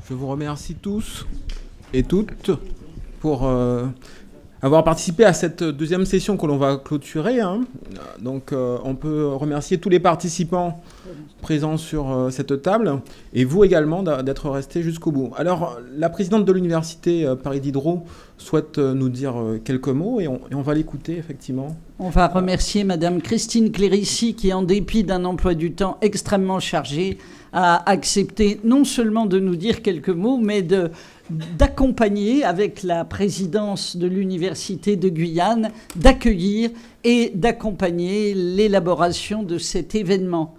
Je vous remercie tous et toutes pour avoir participé à cette deuxième session que l'on va clôturer. Donc on peut remercier tous les participants présents sur cette table et vous également d'être restés jusqu'au bout. Alors la présidente de l'université Paris Diderot souhaite nous dire quelques mots et on va l'écouter effectivement. On va remercier Madame Christine Clérici qui, en dépit d'un emploi du temps extrêmement chargé, a accepté non seulement de nous dire quelques mots, mais d'accompagner avec la présidence de l'Université de Guyane, d'accueillir et d'accompagner l'élaboration de cet événement.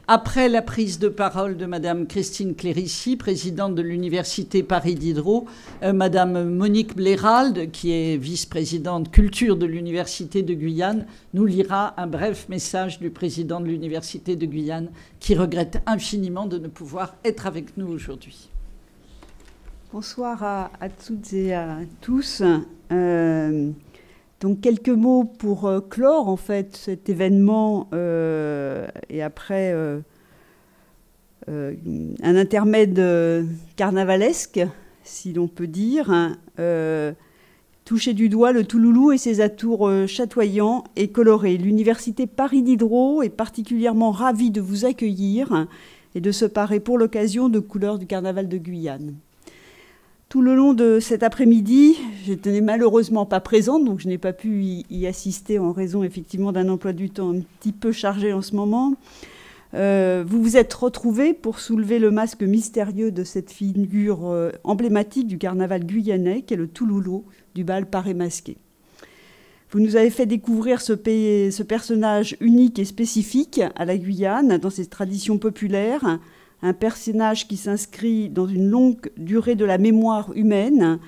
Après la prise de parole de Madame Christine Clérici, présidente de l'Université Paris Diderot, Madame Monique Blérald, qui est vice-présidente culture de l'Université de Guyane, nous lira un bref message du président de l'Université de Guyane, qui regrette infiniment de ne pouvoir être avec nous aujourd'hui. Bonsoir à toutes et à tous. Donc quelques mots pour clore en fait cet événement et après un intermède carnavalesque, si l'on peut dire. Toucher du doigt le Touloulou et ses atours chatoyants et colorés. L'Université Paris Diderot est particulièrement ravie de vous accueillir et de se parer pour l'occasion de couleurs du carnaval de Guyane. Tout le long de cet après-midi, je n'étais malheureusement pas présente, donc je n'ai pas pu y assister en raison effectivement d'un emploi du temps un petit peu chargé en ce moment. Vous vous êtes retrouvés pour soulever le masque mystérieux de cette figure emblématique du carnaval guyanais, qui est le Touloulou du bal paré masqué. Vous nous avez fait découvrir ce personnage unique et spécifique à la Guyane, dans ses traditions populaires, un personnage qui s'inscrit dans une longue durée de la mémoire humaine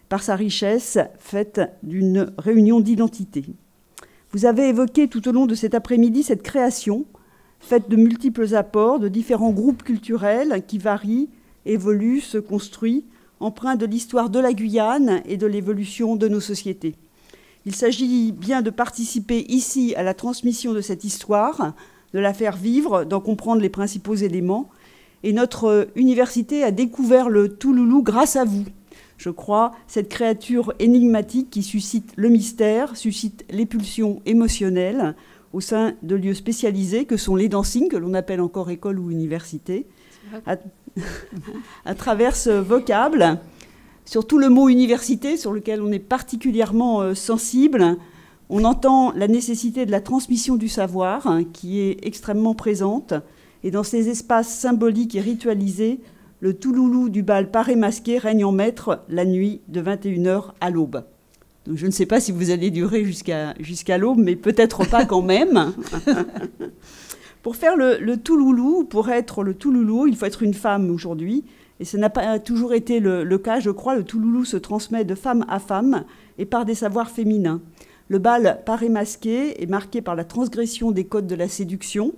par sa richesse faite d'une réunion d'identité. Vous avez évoqué tout au long de cet après-midi cette création faite de multiples apports de différents groupes culturels qui varient, évoluent, se construisent, empreints de l'histoire de la Guyane et de l'évolution de nos sociétés. Il s'agit bien de participer ici à la transmission de cette histoire, de la faire vivre, d'en comprendre les principaux éléments. Et notre université a découvert le Touloulou grâce à vous. Je crois, cette créature énigmatique qui suscite le mystère, suscite les pulsions émotionnelles au sein de lieux spécialisés que sont les dancing, que l'on appelle encore école ou université, à travers ce vocable, surtout le mot université, sur lequel on est particulièrement sensible. On entend la nécessité de la transmission du savoir, qui est extrêmement présente. Et dans ces espaces symboliques et ritualisés, le Touloulou du bal paré masqué règne en maître la nuit de 21h à l'aube. Donc je ne sais pas si vous allez durer jusqu'à l'aube, mais peut-être pas quand même. Pour faire le Touloulou, pour être le Touloulou, il faut être une femme aujourd'hui. Et ça n'a pas toujours été le cas, je crois. Le Touloulou se transmet de femme à femme et par des savoirs féminins. Le bal paré masqué est marqué par la transgression des codes de la séduction.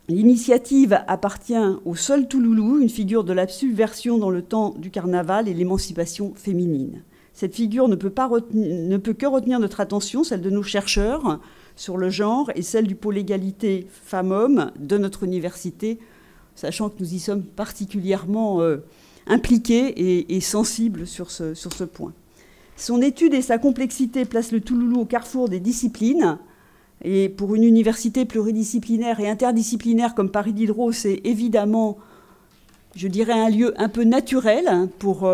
L'initiative appartient au seul Touloulou, une figure de la subversion dans le temps du carnaval et l'émancipation féminine. Cette figure ne peut que retenir notre attention, celle de nos chercheurs, sur le genre et celle du pôle égalité femmes-hommes de notre université, sachant que nous y sommes particulièrement impliqués et sensibles sur ce point. Son étude et sa complexité placent le Touloulou au carrefour des disciplines. Et pour une université pluridisciplinaire et interdisciplinaire comme Paris Diderot, c'est évidemment, je dirais, un lieu un peu naturel pour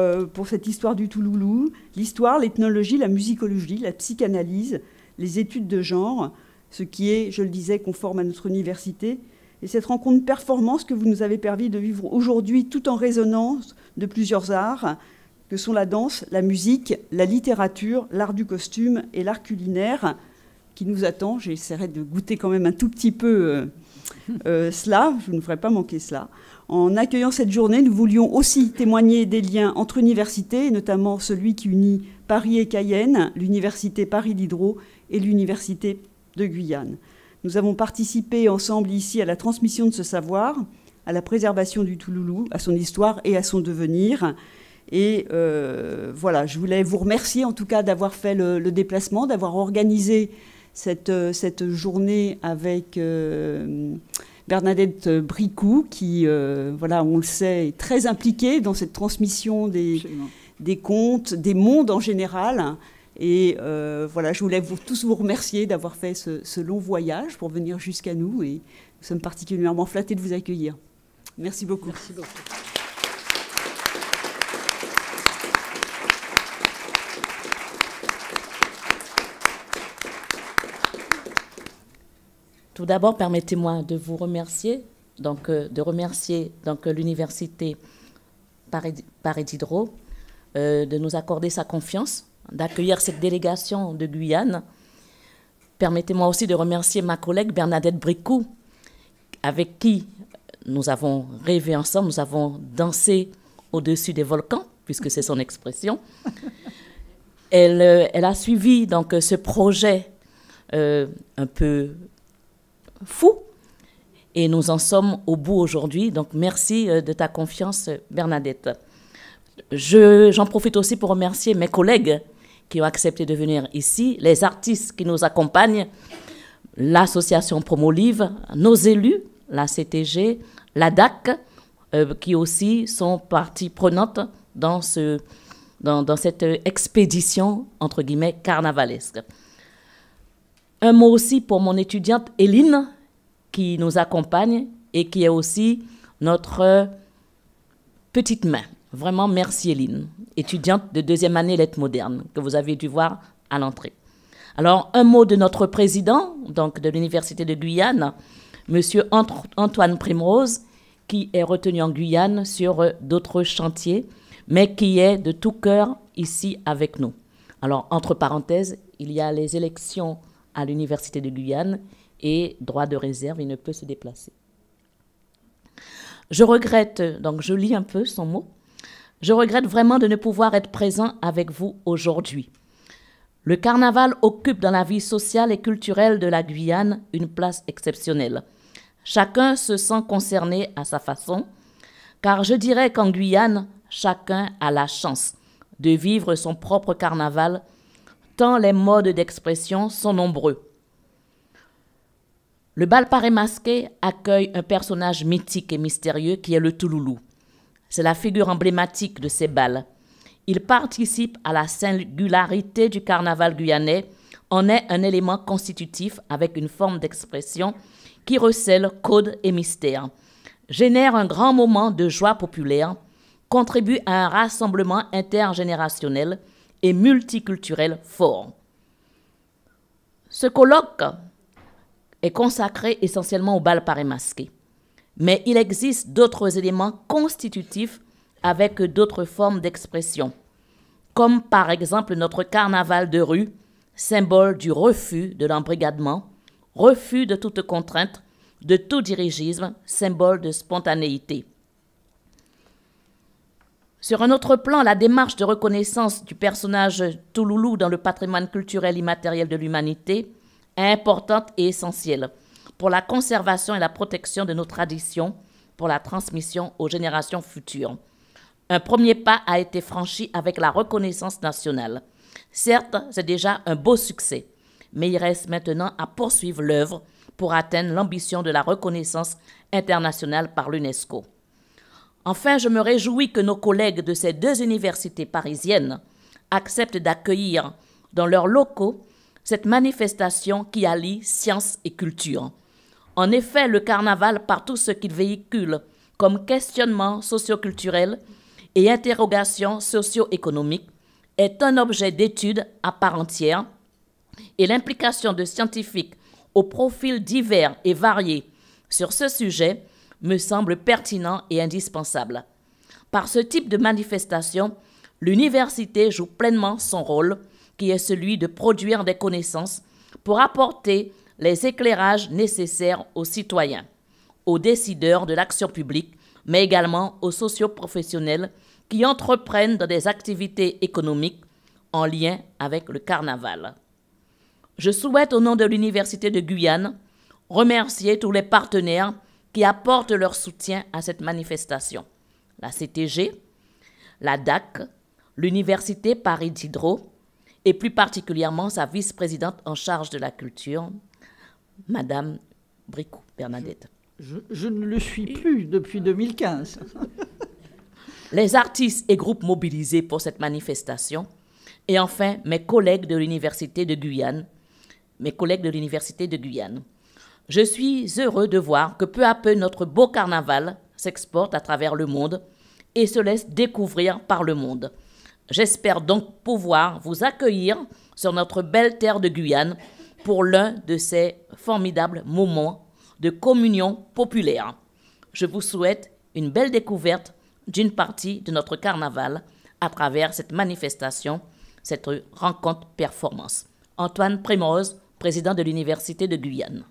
cette histoire du Touloulou. L'histoire, l'ethnologie, la musicologie, la psychanalyse, les études de genre, ce qui est, je le disais, conforme à notre université. Et cette rencontre performance que vous nous avez permis de vivre aujourd'hui, tout en résonance de plusieurs arts, que sont la danse, la musique, la littérature, l'art du costume et l'art culinaire, qui nous attend. J'essaierai de goûter quand même un tout petit peu cela, je ne ferai pas manquer cela. En accueillant cette journée, nous voulions aussi témoigner des liens entre universités, et notamment celui qui unit Paris et Cayenne, l'université Paris Diderot et l'université de Guyane. Nous avons participé ensemble ici à la transmission de ce savoir, à la préservation du Touloulou, à son histoire et à son devenir. Et voilà, je voulais vous remercier en tout cas d'avoir fait le déplacement, d'avoir organisé cette journée avec Bernadette Bricou, qui, voilà, on le sait, est très impliquée dans cette transmission des contes, des mondes en général. Et voilà, je voulais tous vous remercier d'avoir fait ce long voyage pour venir jusqu'à nous. Et nous sommes particulièrement flattés de vous accueillir. Merci beaucoup. Merci beaucoup. Tout d'abord, permettez-moi de vous remercier, de remercier l'Université Paris Diderot de nous accorder sa confiance, d'accueillir cette délégation de Guyane. Permettez-moi aussi de remercier ma collègue Bernadette Bricou, avec qui nous avons rêvé ensemble, nous avons dansé au-dessus des volcans, puisque c'est son expression. Elle a suivi donc ce projet un peu fou, et nous en sommes au bout aujourd'hui. Donc merci de ta confiance, Bernadette. J'en profite aussi pour remercier mes collègues qui ont accepté de venir ici, les artistes qui nous accompagnent, l'association Promolive, nos élus, la CTG, la DAC, qui aussi sont partie prenante dans cette expédition, entre guillemets, carnavalesque. Un mot aussi pour mon étudiante Éline, qui nous accompagne et qui est aussi notre petite main. Vraiment, merci Éline, étudiante de 2e année lettres modernes, que vous avez dû voir à l'entrée. Alors, un mot de notre président, donc de l'Université de Guyane, Monsieur Antoine Primrose, qui est retenu en Guyane sur d'autres chantiers, mais qui est de tout cœur ici avec nous. Alors, entre parenthèses, il y a les élections à l'Université de Guyane et droit de réserve, il ne peut se déplacer. Je regrette, donc je lis un peu son mot, je regrette vraiment de ne pouvoir être présent avec vous aujourd'hui. Le carnaval occupe dans la vie sociale et culturelle de la Guyane une place exceptionnelle. Chacun se sent concerné à sa façon, car je dirais qu'en Guyane, chacun a la chance de vivre son propre carnaval, tant les modes d'expression sont nombreux. Le bal paré masqué accueille un personnage mythique et mystérieux qui est le Touloulou. C'est la figure emblématique de ces bals. Il participe à la singularité du carnaval guyanais, en est un élément constitutif avec une forme d'expression qui recèle code et mystère, génère un grand moment de joie populaire, contribue à un rassemblement intergénérationnel et multiculturel fort. Ce colloque est consacré essentiellement au bal paré masqué, mais il existe d'autres éléments constitutifs avec d'autres formes d'expression, comme par exemple notre carnaval de rue, symbole du refus de l'embrigadement, refus de toute contrainte, de tout dirigisme, symbole de spontanéité. Sur un autre plan, la démarche de reconnaissance du personnage Touloulou dans le patrimoine culturel immatériel de l'humanité est importante et essentielle pour la conservation et la protection de nos traditions, pour la transmission aux générations futures. Un premier pas a été franchi avec la reconnaissance nationale. Certes, c'est déjà un beau succès, mais il reste maintenant à poursuivre l'œuvre pour atteindre l'ambition de la reconnaissance internationale par l'UNESCO. Enfin, je me réjouis que nos collègues de ces 2 universités parisiennes acceptent d'accueillir dans leurs locaux cette manifestation qui allie science et culture. En effet, le carnaval, par tout ce qu'il véhicule comme questionnement socio-culturel et interrogation socio-économique, est un objet d'étude à part entière et l'implication de scientifiques aux profils divers et variés sur ce sujet me semble pertinent et indispensable. Par ce type de manifestation, l'université joue pleinement son rôle, qui est celui de produire des connaissances pour apporter les éclairages nécessaires aux citoyens, aux décideurs de l'action publique, mais également aux socio-professionnels qui entreprennent dans des activités économiques en lien avec le carnaval. Je souhaite, au nom de l'Université de Guyane, remercier tous les partenaires qui apportent leur soutien à cette manifestation. La CTG, la DAC, l'Université Paris Diderot et plus particulièrement sa vice-présidente en charge de la culture, Madame Bricou, Bernadette. Je ne le suis plus depuis 2015. Les artistes et groupes mobilisés pour cette manifestation, et enfin mes collègues de l'Université de Guyane. Je suis heureux de voir que peu à peu notre beau carnaval s'exporte à travers le monde et se laisse découvrir par le monde. J'espère donc pouvoir vous accueillir sur notre belle terre de Guyane pour l'un de ces formidables moments de communion populaire. Je vous souhaite une belle découverte d'une partie de notre carnaval à travers cette manifestation, cette rencontre performance. Antoine Prémose, président de l'Université de Guyane.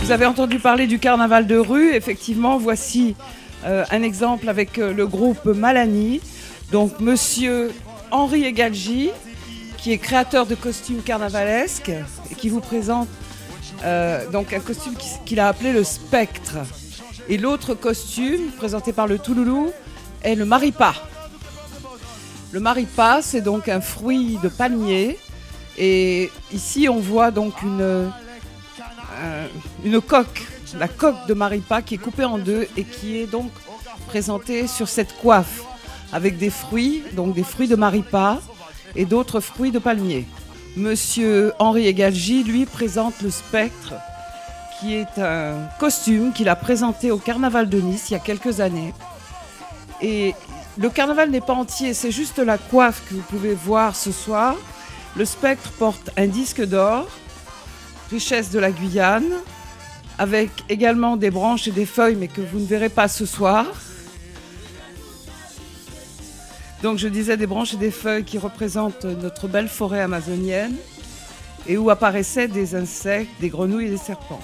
Vous avez entendu parler du carnaval de rue. Effectivement, voici un exemple avec le groupe Malani. Donc, monsieur Henri Egalji, qui est créateur de costumes carnavalesques et qui vous présente donc un costume qu'il a appelé le Spectre. Et l'autre costume, présenté par le Touloulou, est le Maripa. Le Maripa, c'est donc un fruit de palmier. Et ici, on voit donc une coque, la coque de Maripa qui est coupée en deux et qui est donc présentée sur cette coiffe avec des fruits, donc des fruits de Maripa et d'autres fruits de palmier. Monsieur Henri Egalji, lui, présente le Spectre, qui est un costume qu'il a présenté au Carnaval de Nice il y a quelques années. Et le carnaval n'est pas entier, c'est juste la coiffe que vous pouvez voir ce soir. Le Spectre porte un disque d'or, richesse de la Guyane, avec également des branches et des feuilles, mais que vous ne verrez pas ce soir. Donc je disais des branches et des feuilles qui représentent notre belle forêt amazonienne et où apparaissaient des insectes, des grenouilles et des serpents.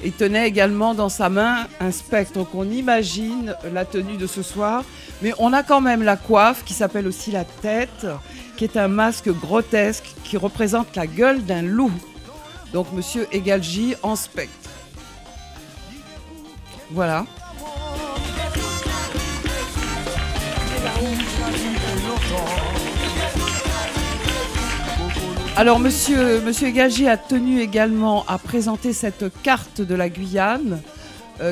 Il tenait également dans sa main un spectre, donc on imagine la tenue de ce soir, mais on a quand même la coiffe qui s'appelle aussi la tête, qui est un masque grotesque qui représente la gueule d'un loup. Donc monsieur Egalji en spectre. Voilà. Alors, monsieur Egalgi a tenu également à présenter cette carte de la Guyane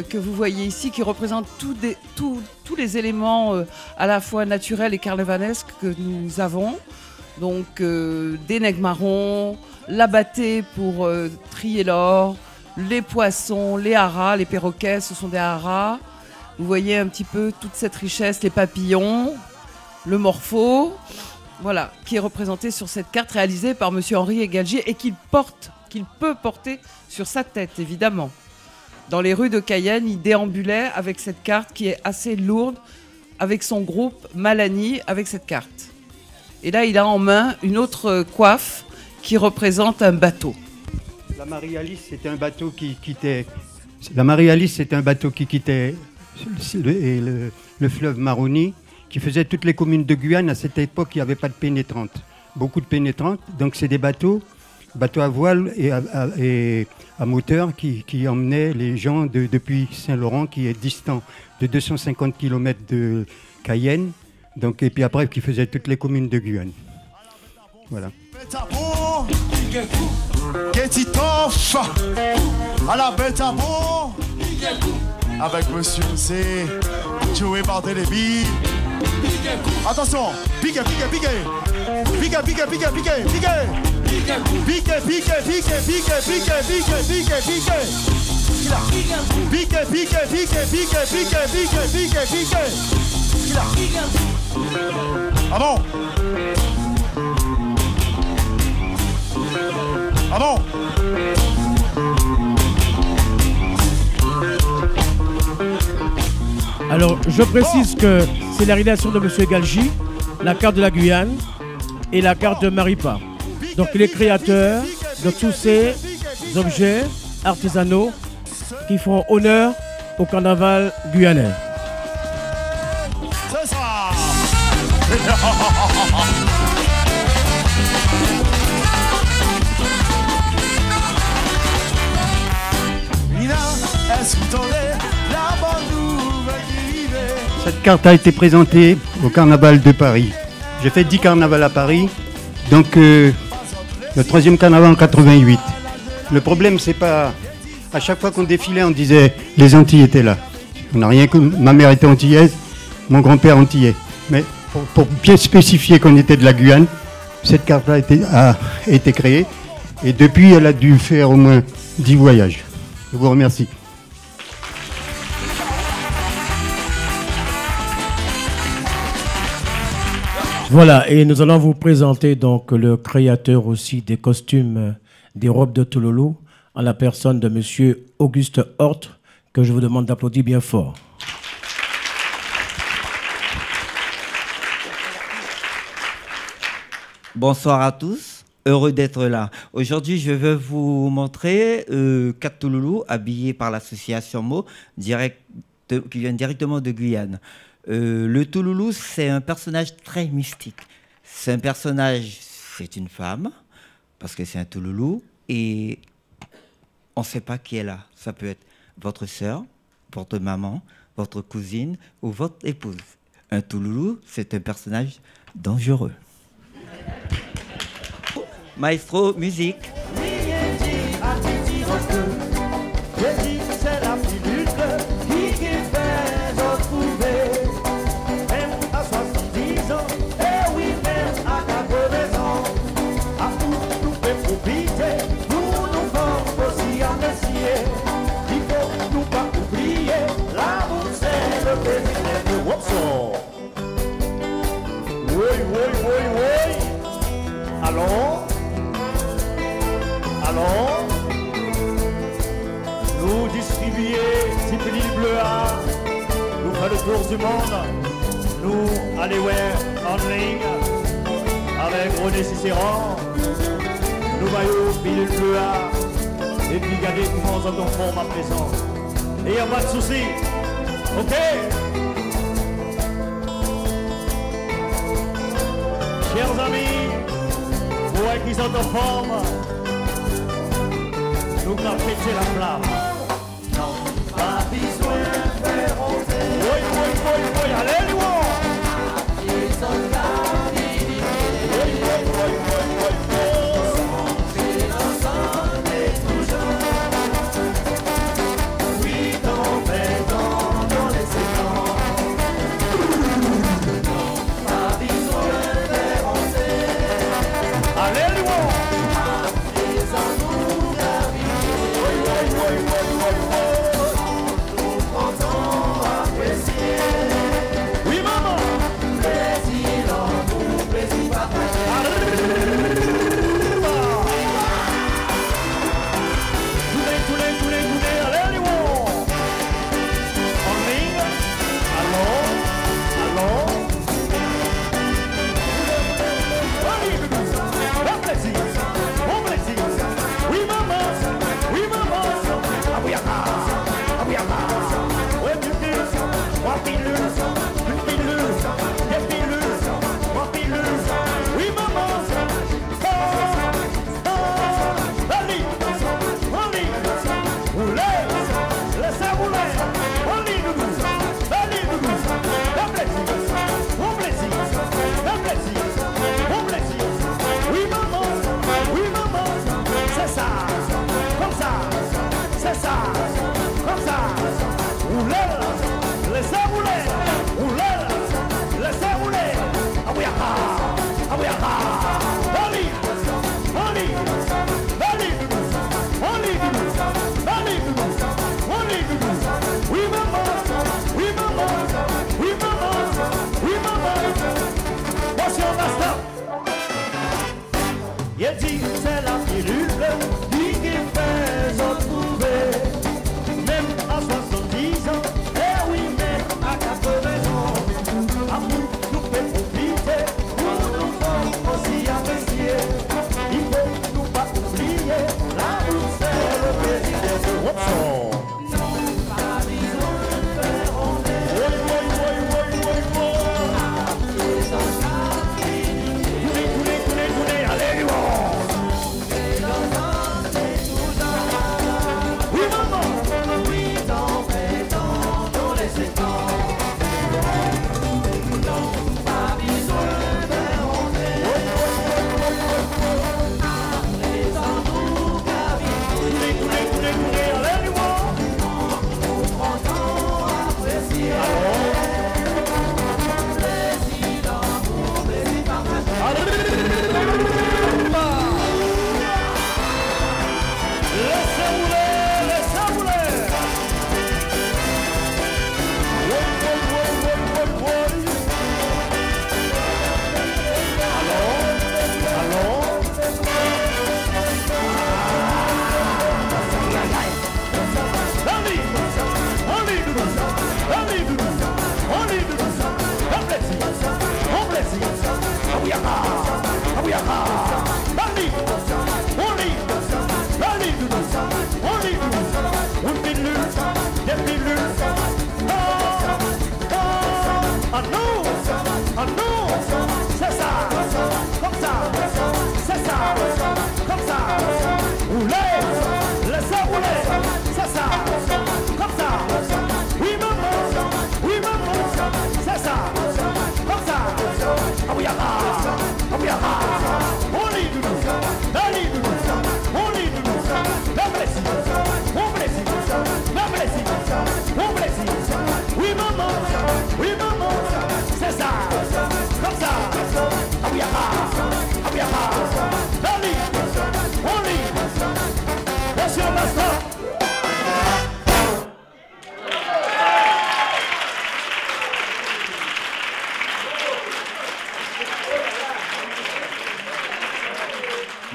que vous voyez ici, qui représente tous les éléments à la fois naturels et carnavalesques que nous avons. Donc, des nègres marrons, la battée pour trier l'or, les poissons, les haras, les perroquets, ce sont des haras. Vous voyez un petit peu toute cette richesse, les papillons, le morpho. Voilà, qui est représenté sur cette carte réalisée par monsieur Henri Egalgi et qu'il peut porter sur sa tête, évidemment. Dans les rues de Cayenne, il déambulait avec cette carte qui est assez lourde, avec son groupe Malani, avec cette carte. Et là, il a en main une autre coiffe qui représente un bateau. La Marie-Alice, c'était un bateau qui quittait... La Marie-Alice, c'était un bateau qui quittait le fleuve Maroni, qui faisait toutes les communes de Guyane. À cette époque, il n'y avait pas de pénétrantes. Beaucoup de pénétrantes. Donc, c'est des bateaux à voile et à moteur qui emmenaient les gens depuis Saint-Laurent, qui est distant de 250 km de Cayenne. Donc, et puis après, qui faisait toutes les communes de Guyane. Voilà. Avec monsieur C, joué par Télébi. Attention, piqué, piqué, piqué. Piqué, piqué, piqué, piqué, piqué. Piqué, piqué, piqué, piqué, piqué, piqué, piqué, piqué. Piqué, piqué, piqué, piqué, piqué, piqué, piqué. Ah bon? Ah bon? Alors, je précise que c'est la réalisation de M. Egalgi, la carte de la Guyane et la carte de Maripa. Donc, il est créateur de tous ces objets artisanaux qui font honneur au carnaval guyanais. C'est ça. Nina, est-ce que t'en es la bonne nouvelle? Cette carte a été présentée au carnaval de Paris. J'ai fait 10 carnavals à Paris, donc le 3e carnaval en 88. Le problème, c'est pas... À chaque fois qu'on défilait, on disait les Antilles étaient là. On n'a rien que... Ma mère était antillaise, mon grand-père antillais. Mais pour bien spécifier qu'on était de la Guyane, cette carte-là a été créée. Et depuis, elle a dû faire au moins 10 voyages. Je vous remercie. Voilà, et nous allons vous présenter donc le créateur aussi des costumes, des robes de Touloulou, en la personne de M. Auguste Hort, que je vous demande d'applaudir bien fort. Bonsoir à tous, heureux d'être là. Aujourd'hui, je vais vous montrer 4 Touloulous habillés par l'association MO, qui vient directement de Guyane. Le Touloulou, c'est un personnage très mystique. C'est un personnage, c'est une femme, parce que c'est un Touloulou, et on ne sait pas qui est là. Ça peut être votre sœur, votre maman, votre cousine ou votre épouse. Un Touloulou, c'est un personnage dangereux. Maestro, musique. Allons, nous distribuer type l'île bleue A, nous faire le tour du monde, nous aller voir en ligne avec René Cicéron, nous maillots pilule bleue A, et puis regardez comment nous en forme à présent. Et il n'y a pas de souci, ok? Chers amis, vous voyez qu'ils sont en forme. Nous allons péter la flamme. Non, pas besoin de faire monter. Oui, oui, oui, oui, allez, loin. Il dit c'est la pilule qui fait se trouver. Même à 70 ans, eh oui, même à 80 ans. Amour nous fait profiter, nous faut aussi apprécier. Il faut nous pas oublier, l'amour c'est le plaisir de notre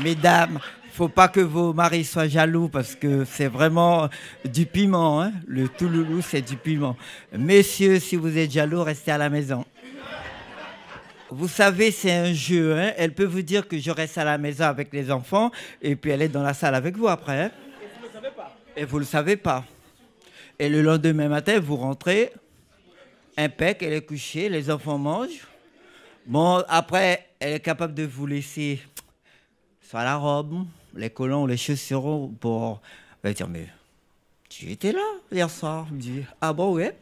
Mesdames, il ne faut pas que vos maris soient jaloux parce que c'est vraiment du piment. Hein. Le touloulou, c'est du piment. Messieurs, si vous êtes jaloux, restez à la maison. Vous savez, c'est un jeu. Hein. Elle peut vous dire que je reste à la maison avec les enfants et puis elle est dans la salle avec vous après. Hein. Et vous ne le savez pas. Et vous ne le savez pas. Et le lendemain matin, vous rentrez, impec, elle est couchée, les enfants mangent. Bon, après, elle est capable de vous laisser soit la robe, les collants ou les chaussures pour... Elle va dire, mais tu étais là hier soir. Je me dis, ah bon, ouais.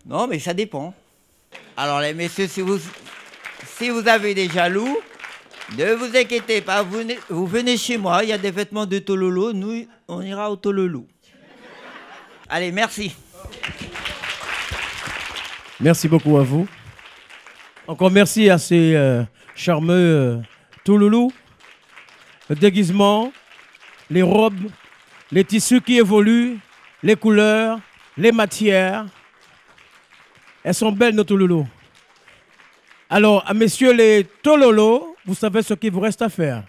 Non, mais ça dépend. Alors les messieurs, si vous avez des jaloux, ne vous inquiétez pas, vous venez chez moi, il y a des vêtements de Tololo, nous, on ira au Tololo. Allez, merci. Merci beaucoup à vous. Encore merci à ces charmeux Touloulou. Le déguisement, les robes, les tissus qui évoluent, les couleurs, les matières. Elles sont belles, nos Touloulou. Alors, à messieurs les Tololo, vous savez ce qu'il vous reste à faire.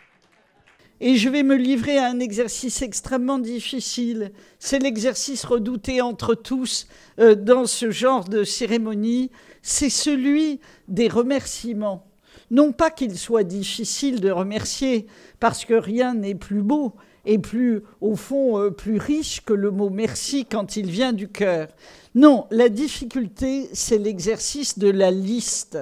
Et je vais me livrer à un exercice extrêmement difficile. C'est l'exercice redouté entre tous dans ce genre de cérémonie. C'est celui des remerciements. Non pas qu'il soit difficile de remercier, parce que rien n'est plus beau et plus, au fond, plus riche que le mot merci quand il vient du cœur. Non, la difficulté, c'est l'exercice de la liste.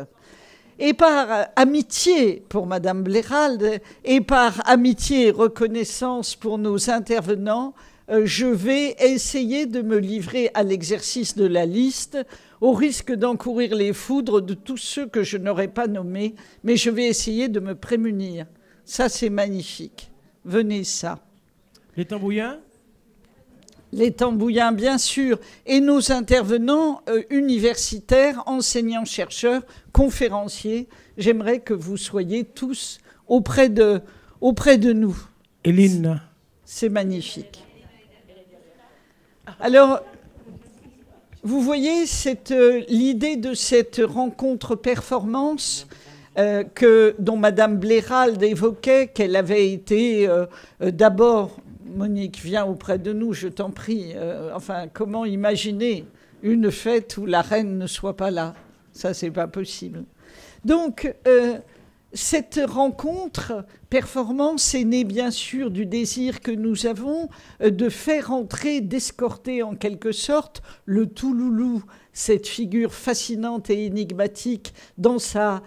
Et par amitié pour Madame Blérald et par amitié et reconnaissance pour nos intervenants, je vais essayer de me livrer à l'exercice de la liste au risque d'encourir les foudres de tous ceux que je n'aurais pas nommés, mais je vais essayer de me prémunir. Ça, c'est magnifique. Venez ça. Les tambouillins ? Les Tambouillins, bien sûr, et nos intervenants universitaires, enseignants, chercheurs, conférenciers. J'aimerais que vous soyez tous auprès de nous. Éline. C'est magnifique. Alors, vous voyez l'idée de cette rencontre performance dont Madame Blérald évoquait, qu'elle avait été d'abord... Monique, viens auprès de nous, je t'en prie. Enfin, comment imaginer une fête où la reine ne soit pas là? Ça, c'est pas possible. Donc, cette rencontre performance est née bien sûr du désir que nous avons de faire entrer, d'escorter en quelque sorte le Touloulou, cette figure fascinante et énigmatique, dans sa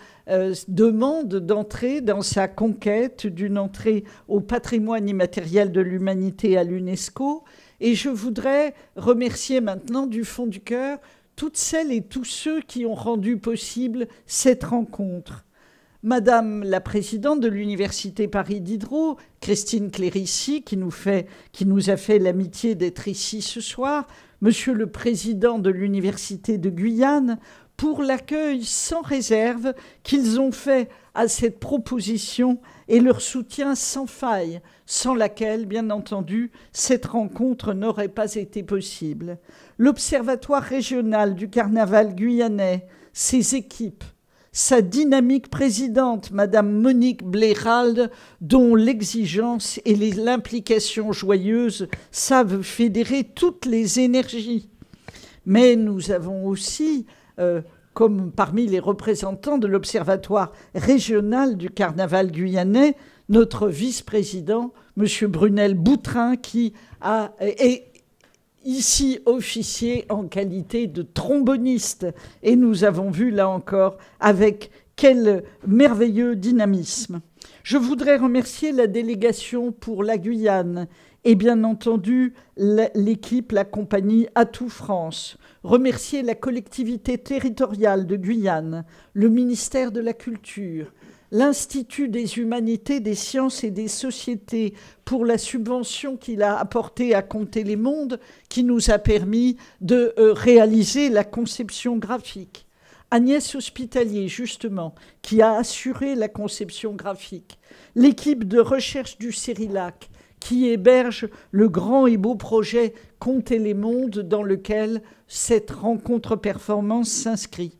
demande d'entrée, dans sa conquête d'une entrée au patrimoine immatériel de l'humanité à l'UNESCO. Et je voudrais remercier maintenant du fond du cœur toutes celles et tous ceux qui ont rendu possible cette rencontre. Madame la présidente de l'Université Paris Diderot, Christine Clérici, qui nous a fait l'amitié d'être ici ce soir, Monsieur le président de l'Université de Guyane, pour l'accueil sans réserve qu'ils ont fait à cette proposition et leur soutien sans faille, sans laquelle, bien entendu, cette rencontre n'aurait pas été possible. L'Observatoire régional du carnaval guyanais, ses équipes, sa dynamique présidente, Madame Monique Blérald, dont l'exigence et l'implication joyeuse savent fédérer toutes les énergies. Mais nous avons aussi, comme parmi les représentants de l'Observatoire régional du carnaval guyanais, notre vice-président, Monsieur Brunel Boutrin, qui est ici officier en qualité de tromboniste. Et nous avons vu là encore avec quel merveilleux dynamisme. Je voudrais remercier la délégation pour la Guyane et bien entendu l'équipe, la compagnie Atout France. Remercier la collectivité territoriale de Guyane, le ministère de la Culture, l'Institut des humanités, des sciences et des sociétés pour la subvention qu'il a apportée à Compter les mondes, qui nous a permis de réaliser la conception graphique. Agnès Hospitalier, justement, qui a assuré la conception graphique. L'équipe de recherche du CERILAC, qui héberge le grand et beau projet Compter les mondes dans lequel cette rencontre performance s'inscrit.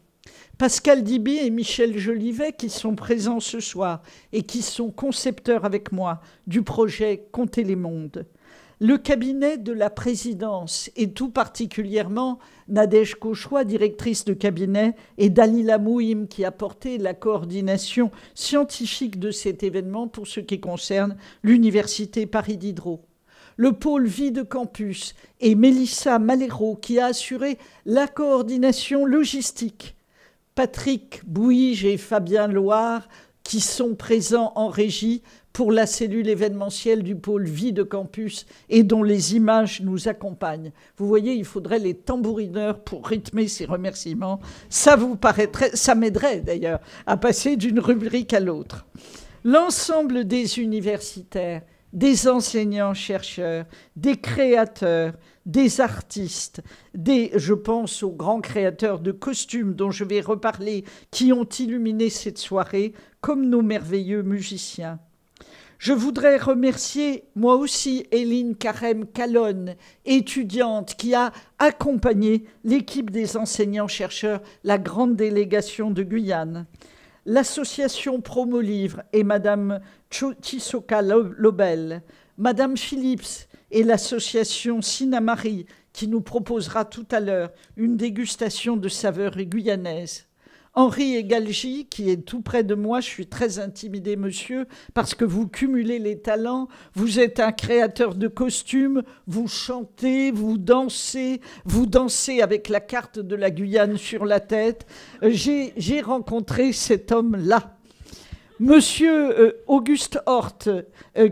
Pascal Diby et Michel Jolivet qui sont présents ce soir et qui sont concepteurs avec moi du projet Compter les mondes. Le cabinet de la présidence et tout particulièrement Nadège Cauchois, directrice de cabinet, et Dalila Mouhim qui a porté la coordination scientifique de cet événement pour ce qui concerne l'Université Paris Diderot. Le pôle vie de campus et Mélissa Malero qui a assuré la coordination logistique. Patrick Bouige et Fabien Loire qui sont présents en régie pour la cellule événementielle du pôle vie de campus et dont les images nous accompagnent. Vous voyez, il faudrait les tambourineurs pour rythmer ces remerciements. Ça vous paraîtrait, ça m'aiderait d'ailleurs à passer d'une rubrique à l'autre. L'ensemble des universitaires, des enseignants-chercheurs, des créateurs, des artistes, je pense aux grands créateurs de costumes dont je vais reparler, qui ont illuminé cette soirée, comme nos merveilleux musiciens. Je voudrais remercier, moi aussi, Hélène Carême-Calonne, étudiante, qui a accompagné l'équipe des enseignants-chercheurs, la grande délégation de Guyane. L'association Promolivre et Madame Chisoka Lobel, Madame Phillips et l'association Sinamari qui nous proposera tout à l'heure une dégustation de saveurs guyanaises. Henri Egalji, qui est tout près de moi, je suis très intimidée, monsieur, parce que vous cumulez les talents, vous êtes un créateur de costumes, vous chantez, vous dansez avec la carte de la Guyane sur la tête. J'ai rencontré cet homme-là. Monsieur Auguste Hort,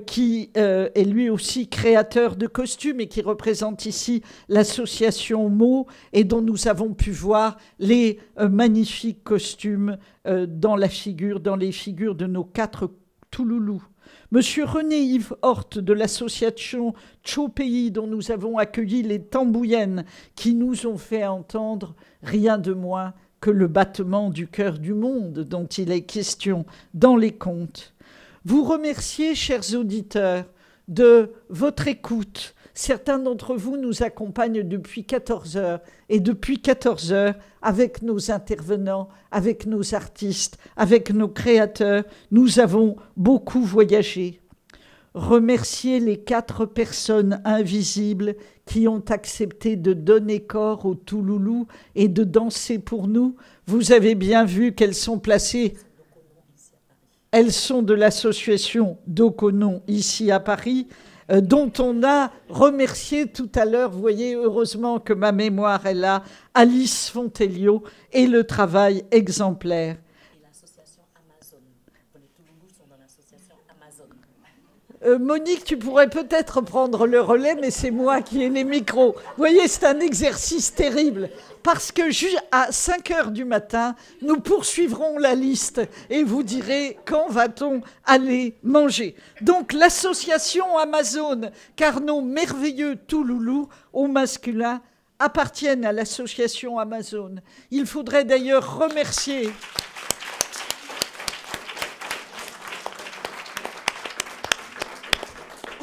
qui est lui aussi créateur de costumes et qui représente ici l'association Mo et dont nous avons pu voir les magnifiques costumes dans les figures de nos 4 Touloulou. Monsieur René-Yves Horte de l'association Tcho Pays, dont nous avons accueilli les tambouyennes, qui nous ont fait entendre rien de moins que le battement du cœur du monde dont il est question dans les contes. Vous remerciez, chers auditeurs, de votre écoute. Certains d'entre vous nous accompagnent depuis 14 heures, et depuis 14 heures, avec nos intervenants, avec nos artistes, avec nos créateurs, nous avons beaucoup voyagé. Remerciez les 4 personnes invisibles qui ont accepté de donner corps au Touloulou et de danser pour nous. Vous avez bien vu qu'elles sont placées. Elles sont de l'association Dokonon ici à Paris, dont on a remercié tout à l'heure, vous voyez, heureusement que ma mémoire est là, Alice Fontelio, et le travail exemplaire. Et l'association Amazon. Les Touloulous sont dans l'association Amazon. Monique, tu pourrais peut-être prendre le relais, mais c'est moi qui ai les micros. Vous voyez, c'est un exercice terrible. Parce que à 5 heures du matin, nous poursuivrons la liste et vous direz quand va-t-on aller manger. Donc l'association Amazon, car nos merveilleux Touloulous au masculin appartiennent à l'association Amazon. Il faudrait d'ailleurs remercier...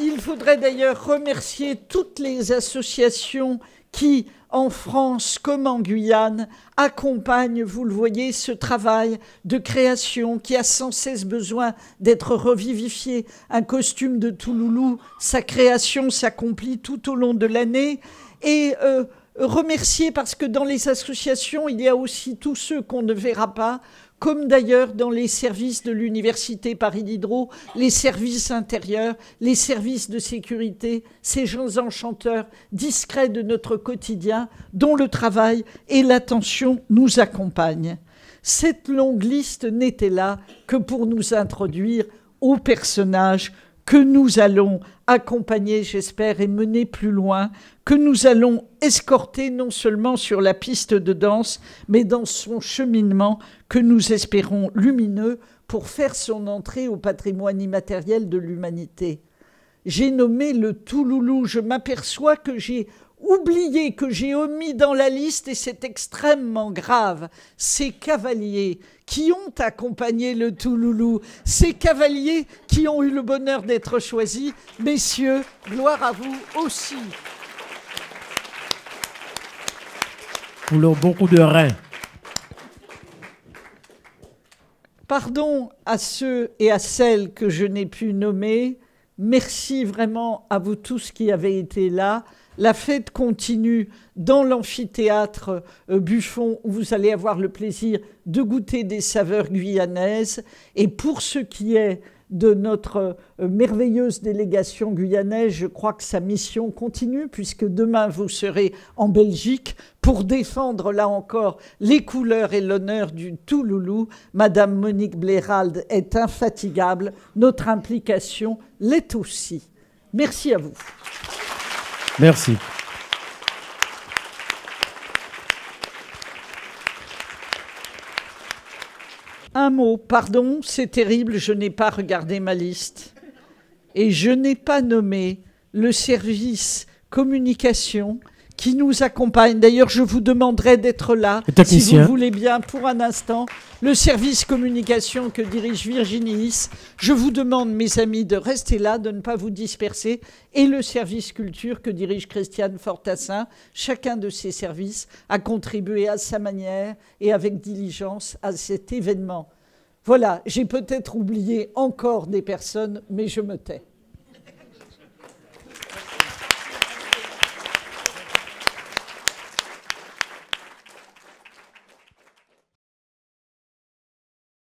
Il faudrait d'ailleurs remercier toutes les associations qui, en France comme en Guyane, accompagnent, vous le voyez, ce travail de création qui a sans cesse besoin d'être revivifié. Un costume de Touloulou, sa création s'accomplit tout au long de l'année. Et remercier parce que dans les associations, il y a aussi tous ceux qu'on ne verra pas, comme d'ailleurs dans les services de l'Université Paris Diderot, les services intérieurs, les services de sécurité, ces gens enchanteurs, discrets de notre quotidien, dont le travail et l'attention nous accompagnent. Cette longue liste n'était là que pour nous introduire aux personnages que nous allons accompagner, j'espère, et mener plus loin, que nous allons escorter non seulement sur la piste de danse, mais dans son cheminement que nous espérons lumineux pour faire son entrée au patrimoine immatériel de l'humanité. J'ai nommé le Touloulou, je m'aperçois que j'ai oublié, que j'ai omis dans la liste, et c'est extrêmement grave, ces cavaliers qui ont accompagné le Touloulou, ces cavaliers qui ont eu le bonheur d'être choisis. Messieurs, gloire à vous aussi. Pour le bon coup de rein. Pardon à ceux et à celles que je n'ai pu nommer. Merci vraiment à vous tous qui avez été là. La fête continue dans l'amphithéâtre Buffon, où vous allez avoir le plaisir de goûter des saveurs guyanaises. Et pour ce qui est de notre merveilleuse délégation guyanaise, je crois que sa mission continue, puisque demain vous serez en Belgique pour défendre là encore les couleurs et l'honneur du Touloulou. Madame Monique Blérald est infatigable, notre implication l'est aussi. Merci à vous. Merci. Un mot, pardon, c'est terrible, je n'ai pas regardé ma liste. Et je n'ai pas nommé le service communication qui nous accompagne. D'ailleurs, je vous demanderai d'être là, si vous voulez bien, pour un instant. Le service communication que dirige Virginie Hisse. Je vous demande, mes amis, de rester là, de ne pas vous disperser. Et le service culture que dirige Christiane Fortassin. Chacun de ces services a contribué à sa manière et avec diligence à cet événement. Voilà, j'ai peut-être oublié encore des personnes, mais je me tais.